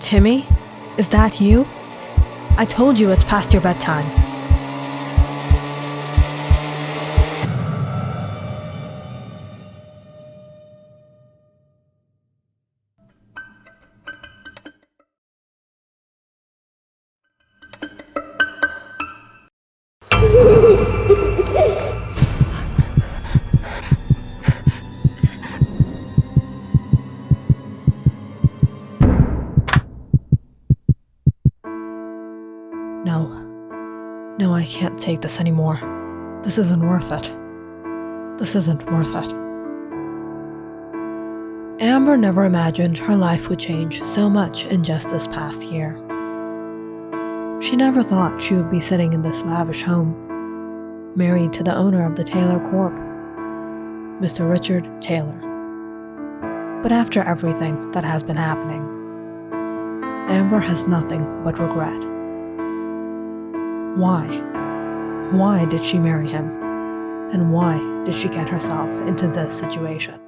Timmy? Is that you? I told you it's past your bedtime. No, I can't take this anymore. This isn't worth it. This isn't worth it. Amber never imagined her life would change so much in just this past year. She never thought she would be sitting in this lavish home, married to the owner of the Taylor Corp, Mr. Richard Taylor. But after everything that has been happening, Amber has nothing but regret. Why? Why did she marry him? And why did she get herself into this situation?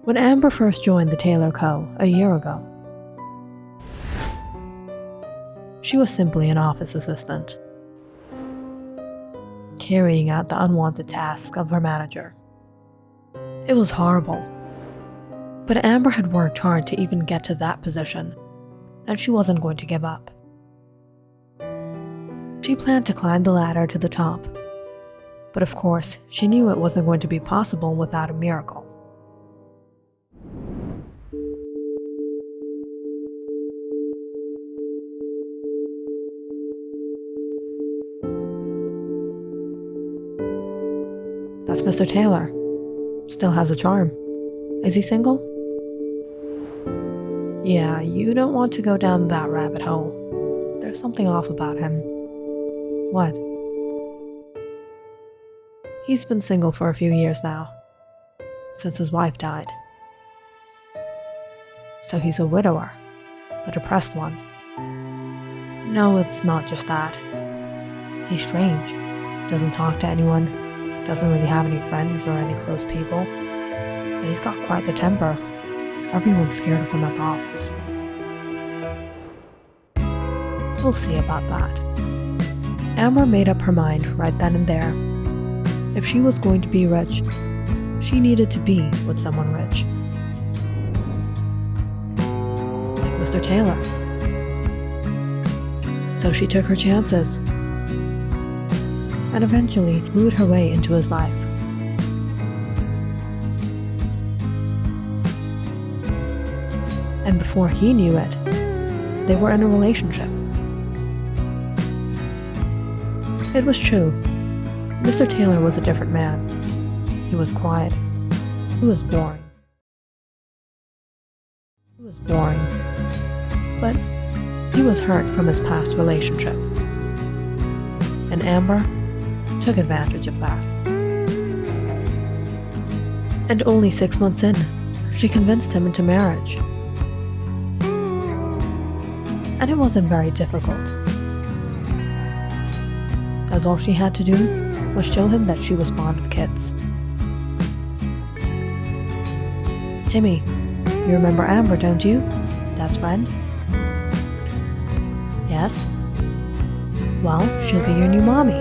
When Amber first joined the Taylor Co. a year ago, she was simply an office assistant, carrying out the unwanted tasks of her manager. It was horrible. But Amber had worked hard to even get to that position, and she wasn't going to give up. She planned to climb the ladder to the top, but of course, she knew it wasn't going to be possible without a miracle. That's Mr. Taylor. Still has a charm. Is he single? Yeah, you don't want to go down that rabbit hole. There's something off about him. What? He's been single for a few years now, since his wife died. So he's a widower, a depressed one. No, it's not just that. He's strange, doesn't talk to anyone, doesn't really have any friends or any close people, and he's got quite the temper. Everyone's scared of him at the office. We'll see about that. Amber made up her mind right then and there. If she was going to be rich, she needed to be with someone rich. Like Mr. Taylor. So she took her chances and eventually lured her way into his life. And before he knew it, they were in a relationship. It was true. Mr. Taylor was a different man. He was quiet. He was boring. But he was hurt from his past relationship. And Amber took advantage of that. And only 6 months in, she convinced him into marriage. And it wasn't very difficult, as all she had to do was show him that she was fond of kids. Timmy, you remember Amber, don't you? Dad's friend? Yes? Well, she'll be your new mommy.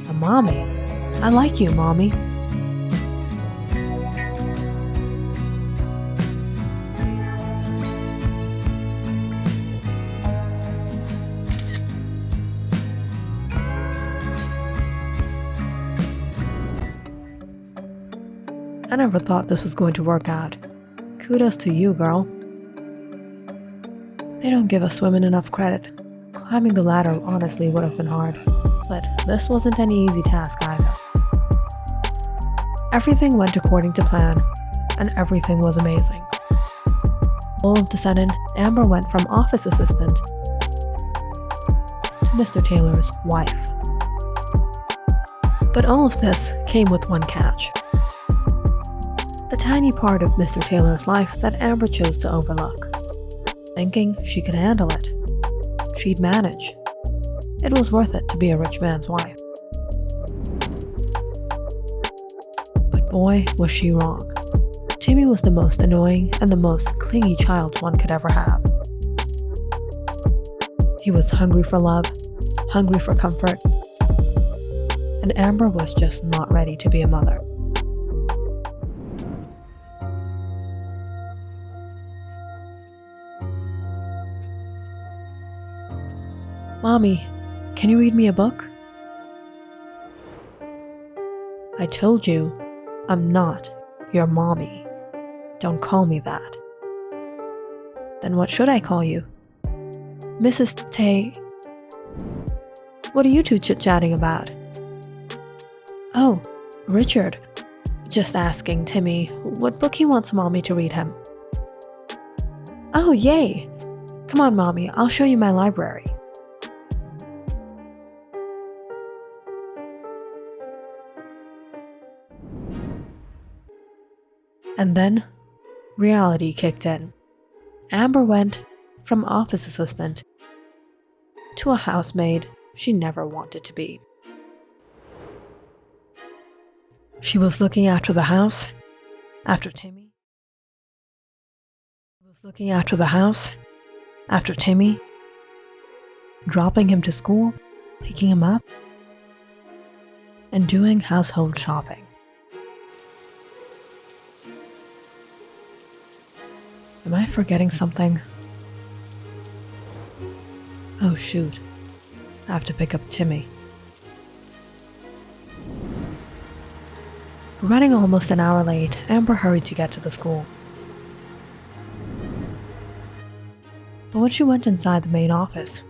A mommy? I like you, Mommy. I never thought this was going to work out. Kudos to you, girl. They don't give us women enough credit. Climbing the ladder honestly would have been hard, but this wasn't any easy task either. Everything went according to plan, and everything was amazing. All of a sudden, Amber went from office assistant to Mr. Taylor's wife. But all of this came with one catch. The tiny part of Mr. Taylor's life that Amber chose to overlook, thinking she could handle it. She'd manage. It was worth it to be a rich man's wife. But boy, was she wrong. Timmy was the most annoying and the most clingy child one could ever have. He was hungry for love, hungry for comfort, and Amber was just not ready to be a mother. "Mommy, can you read me a book?" "I told you, I'm not your mommy. Don't call me that." "Then what should I call you?" "Mrs. Tay." "What are you two chit-chatting about?" "Oh, Richard. Just asking Timmy what book he wants Mommy to read him." "Oh, yay! Come on, Mommy, I'll show you my library." And then, reality kicked in. Amber went from office assistant to a housemaid she never wanted to be. She was looking after the house, after Timmy. She was looking after the house, after Timmy, dropping him to school, picking him up, and doing household shopping. Am I forgetting something? Oh shoot, I have to pick up Timmy. Running almost an hour late, Amber hurried to get to the school. But when she went inside the main office,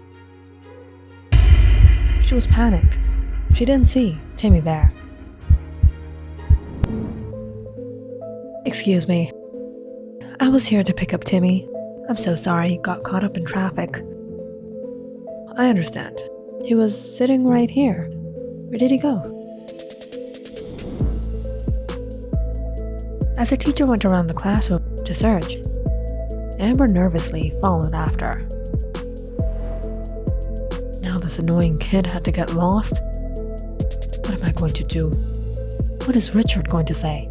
she was panicked. She didn't see Timmy there. "Excuse me. I was here to pick up Timmy. I'm so sorry he got caught up in traffic." "I understand. He was sitting right here. Where did he go?" As the teacher went around the classroom to search, Amber nervously followed after. Now this annoying kid had to get lost. What am I going to do? What is Richard going to say?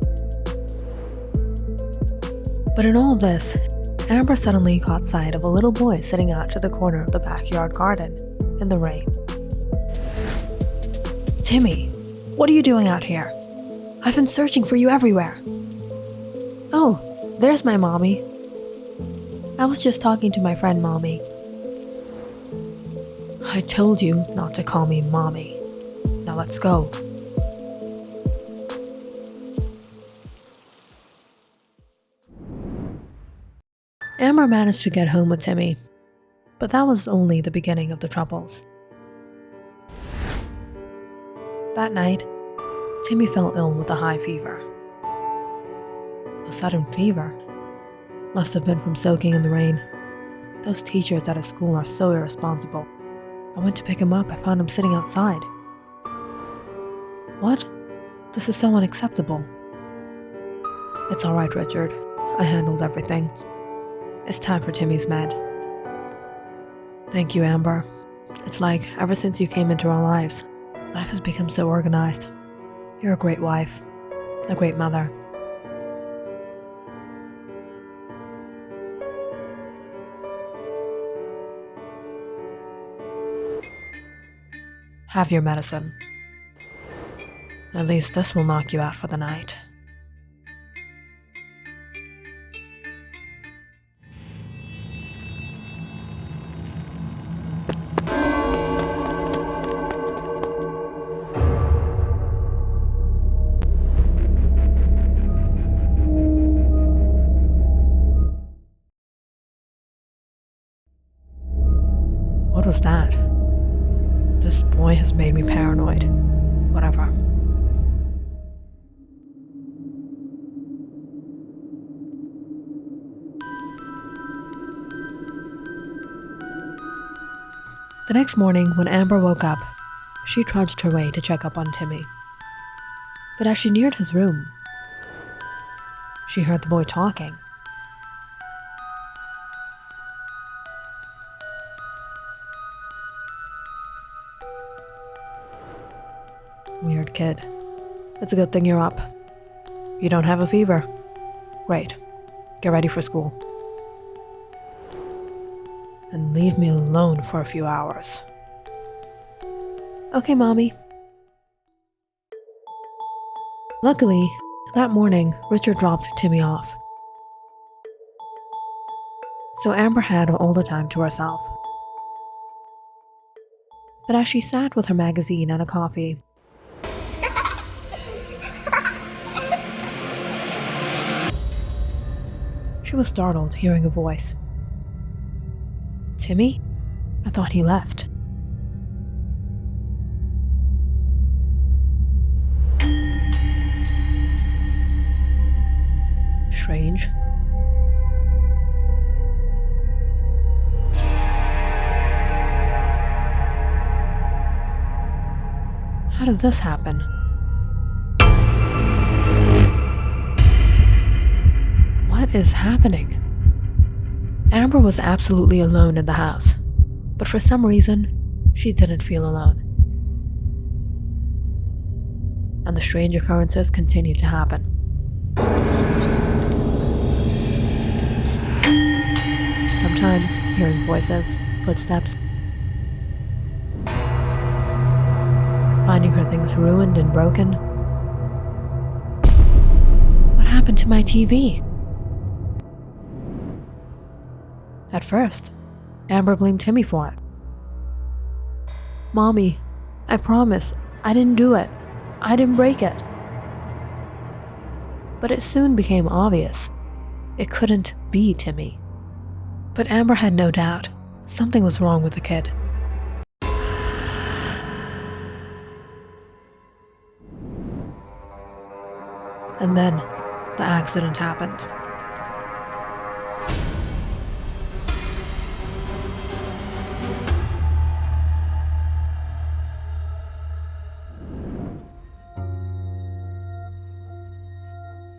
But in all this, Amber suddenly caught sight of a little boy sitting out to the corner of the backyard garden in the rain. "Timmy, what are you doing out here? I've been searching for you everywhere." "Oh, there's my mommy. I was just talking to my friend Mommy." "I told you not to call me Mommy. Now let's go." Amber managed to get home with Timmy, but that was only the beginning of the troubles. That night, Timmy fell ill with a high fever. A sudden fever? Must have been from soaking in the rain. Those teachers at his school are so irresponsible. I went to pick him up, I found him sitting outside. What? This is so unacceptable. "It's alright, Richard. I handled everything. It's time for Timmy's med." "Thank you, Amber. It's like ever since you came into our lives, life has become so organized. You're a great wife, a great mother." "Have your medicine. At least this will knock you out for the night." What was that? This boy has made me paranoid. Whatever. The next morning, when Amber woke up, she trudged her way to check up on Timmy. But as she neared his room, she heard the boy talking. "Weird kid. It's a good thing you're up. You don't have a fever? Great. Get ready for school. And leave me alone for a few hours. Okay, Mommy. Luckily, that morning, Richard dropped Timmy off. So Amber had all the time to herself. But as she sat with her magazine and a coffee, she was startled hearing a voice. Timmy? I thought he left. Strange. How did this happen? What is happening? Amber was absolutely alone in the house, but for some reason, she didn't feel alone. And the strange occurrences continued to happen. Sometimes hearing voices, footsteps, finding her things ruined and broken. What happened to my TV? At first, Amber blamed Timmy for it. Mommy, I promise, I didn't do it. I didn't break it. But it soon became obvious. It couldn't be Timmy. But Amber had no doubt. Something was wrong with the kid. And then, the accident happened.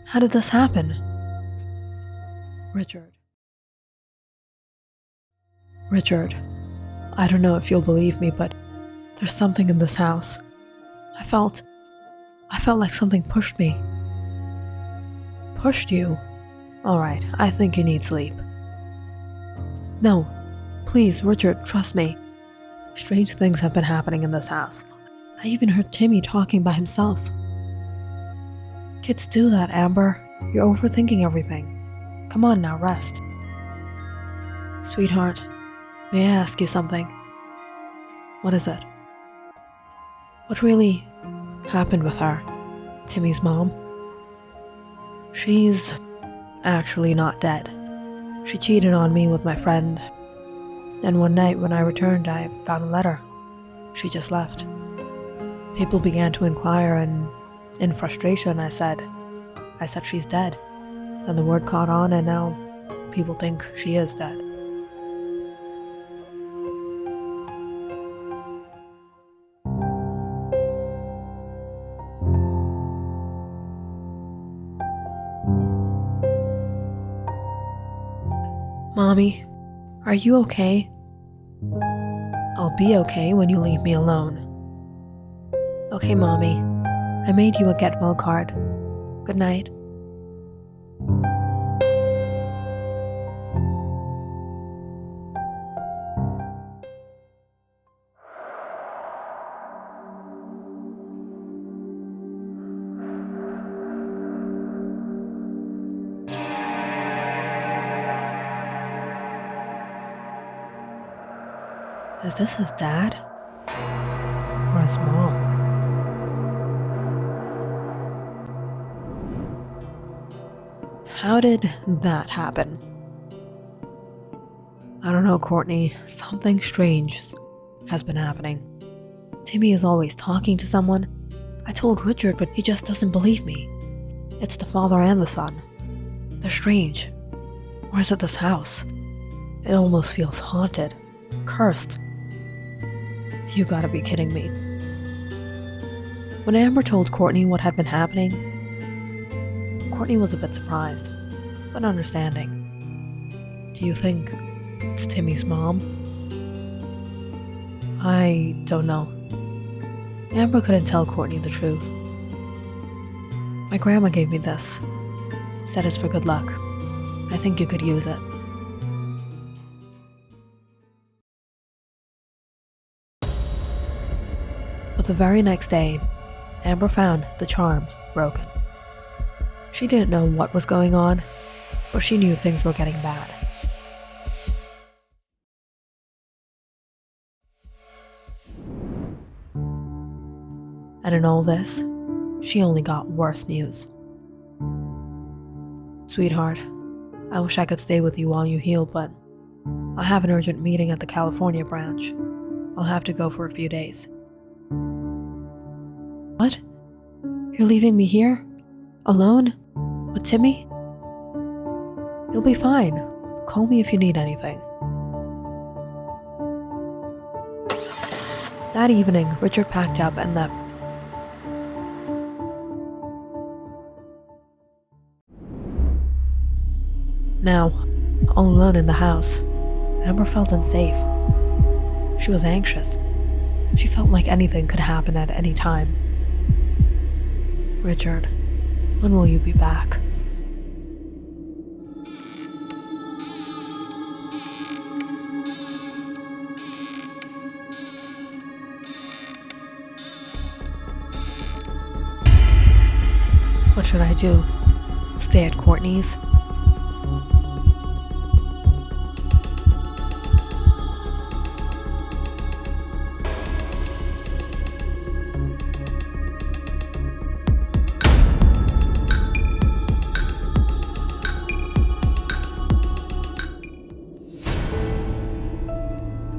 How did this happen? Richard, I don't know if you'll believe me, but there's something in this house. I felt like something pushed me. Pushed you? Alright, I think you need sleep. No, please, Richard, trust me. Strange things have been happening in this house. I even heard Timmy talking by himself. Kids do that, Amber. You're overthinking everything. Come on now, rest. Sweetheart, may I ask you something? What is it? What really happened with her? Timmy's mom? She's actually not dead. She cheated on me with my friend, and one night when I returned, I found a letter. She just left. People began to inquire, and in frustration, I said she's dead. And the word caught on, and now people think she is dead. Mommy, are you okay? I'll be okay when you leave me alone. Okay, Mommy. I made you a get well card. Good night. Is this his dad? Or his mom? How did that happen? I don't know, Courtney. Something strange has been happening. Timmy is always talking to someone. I told Richard, but he just doesn't believe me. It's the father and the son. They're strange. Or is it this house? It almost feels haunted. Cursed. You gotta be kidding me. When Amber told Courtney what had been happening, Courtney was a bit surprised, but understanding. Do you think it's Timmy's mom? I don't know. Amber couldn't tell Courtney the truth. My grandma gave me this. Said it's for good luck. I think you could use it. But the very next day, Amber found the charm broken. She didn't know what was going on, but she knew things were getting bad. And in all this, she only got worse news. Sweetheart, I wish I could stay with you while you heal, but I have an urgent meeting at the California branch. I'll have to go for a few days. What? You're leaving me here? Alone? With Timmy? You'll be fine. Call me if you need anything. That evening, Richard packed up and left. Now, all alone in the house, Amber felt unsafe. She was anxious. She felt like anything could happen at any time. Richard, when will you be back? What should I do? Stay at Courtney's?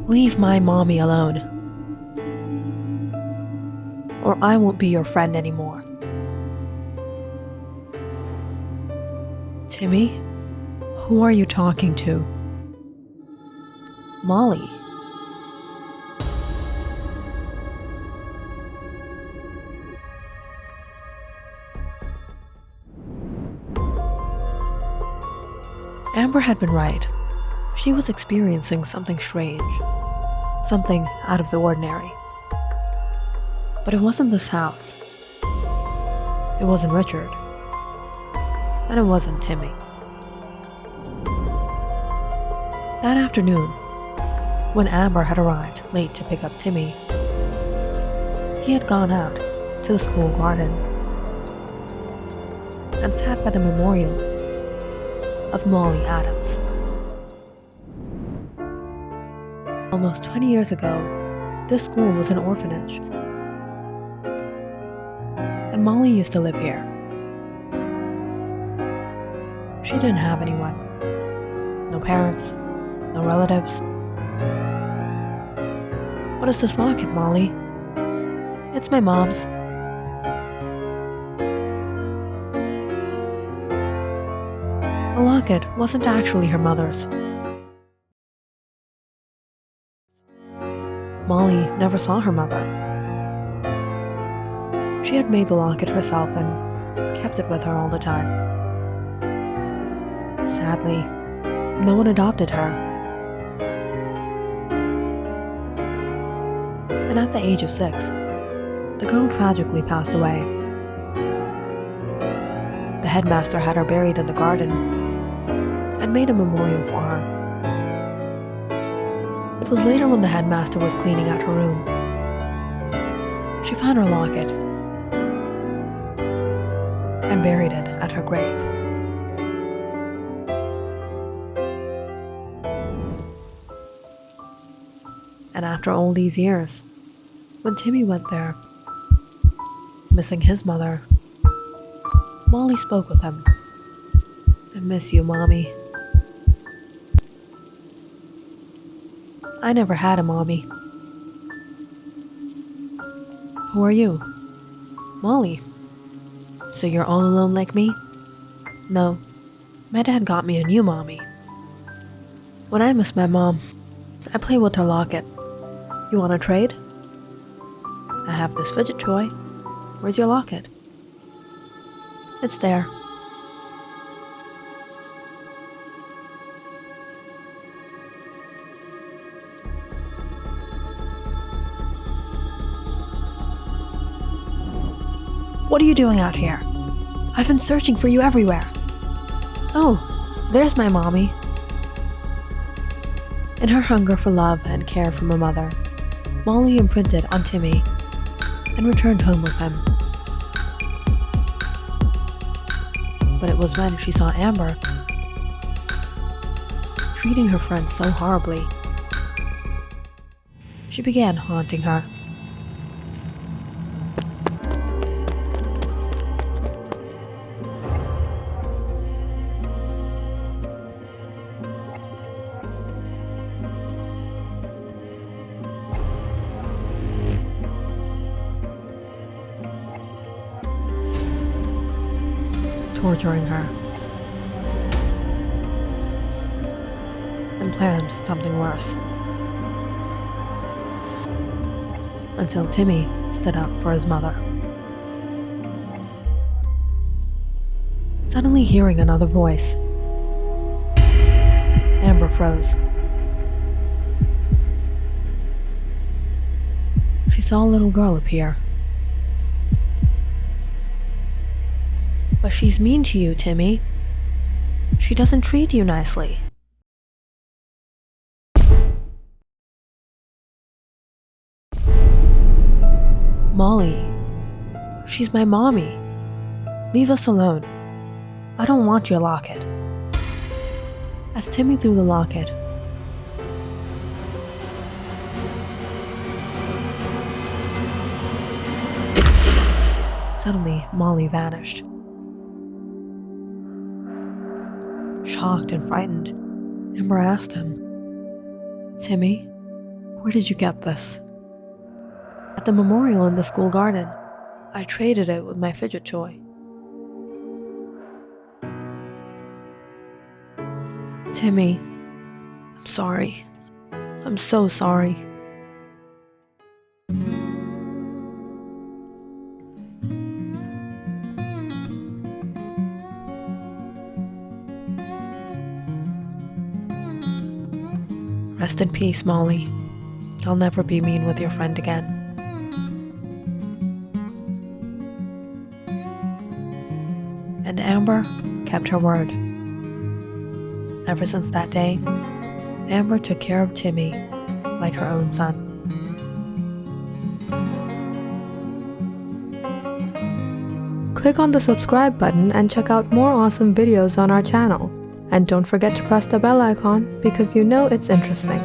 Leave my mommy alone, or I won't be your friend anymore. Timmy? Who are you talking to? Molly. Amber had been right. She was experiencing something strange, something out of the ordinary. But it wasn't this house. It wasn't Richard. And it wasn't Timmy. That afternoon, when Amber had arrived late to pick up Timmy, he had gone out to the school garden and sat by the memorial of Molly Adams. Almost 20 years ago, this school was an orphanage, and Molly used to live here. She didn't have anyone. No parents, no relatives. What is this locket, Molly? It's my mom's. The locket wasn't actually her mother's. Molly never saw her mother. She had made the locket herself and kept it with her all the time. Sadly, no one adopted her. And at the age of 6, the girl tragically passed away. The headmaster had her buried in the garden and made a memorial for her. It was later, when the headmaster was cleaning out her room, she found her locket and buried it at her grave. And after all these years, when Timmy went there, missing his mother, Molly spoke with him. "I miss you, Mommy." "I never had a mommy." "Who are you?" "Molly." "So you're all alone like me?" "No, my dad got me a new mommy. When I miss my mom, I play with her locket. You want to trade? I have this fidget toy. Where's your locket?" "It's there." "What are you doing out here? I've been searching for you everywhere. Oh, there's my mommy. In her hunger for love and care from her mother, Molly imprinted on Timmy and returned home with him. But it was when she saw Amber treating her friend so horribly, she began haunting her. Torturing her, and planned something worse. Until Timmy stood up for his mother. Suddenly hearing another voice, Amber froze. She saw a little girl appear. But she's mean to you, Timmy. She doesn't treat you nicely. Molly, she's my mommy. Leave us alone. I don't want your locket. As Timmy threw the locket, suddenly Molly vanished. Shocked and frightened, Amber asked him, "Timmy, where did you get this?" "At the memorial in the school garden. I traded it with my fidget toy." "Timmy, I'm sorry. I'm so sorry." Rest in peace, Molly. I'll never be mean with your friend again. And Amber kept her word. Ever since that day, Amber took care of Timmy like her own son. Click on the subscribe button and check out more awesome videos on our channel. And don't forget to press the bell icon because you know it's interesting.